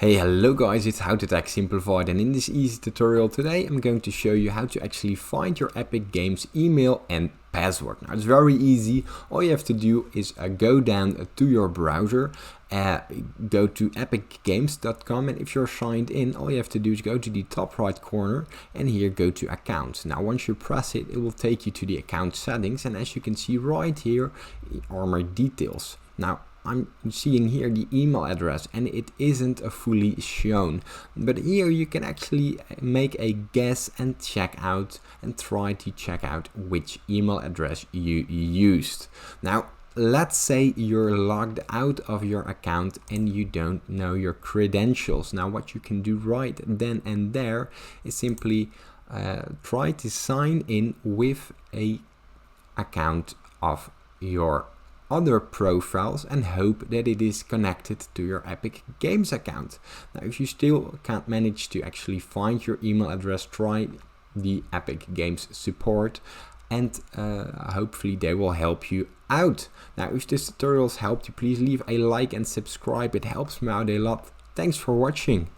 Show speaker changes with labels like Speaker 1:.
Speaker 1: Hey, hello guys, it's How to Tech Simplified, and in this easy tutorial today I'm going to show you how to actually find your Epic Games email and password. Now it's very easy. All you have to do is go down to your browser, go to epicgames.com, and if you're signed in, all you have to do is go to the top right corner and here go to accounts. Now once you press it, it will take you to the account settings, and as you can see right here are my details. Now I'm seeing here the email address and it isn't fully shown, but here you can actually make a guess and check out and try to check out which email address you used. Now let's say you're logged out of your account and you don't know your credentials. Now what you can do right then and there is simply try to sign in with a account of your other profiles and hope that it is connected to your Epic Games account. Now if you still can't manage to actually find your email address, try the Epic Games support and hopefully they will help you out. Now if this tutorial has helped you, please leave a like and subscribe. It helps me out a lot. Thanks for watching.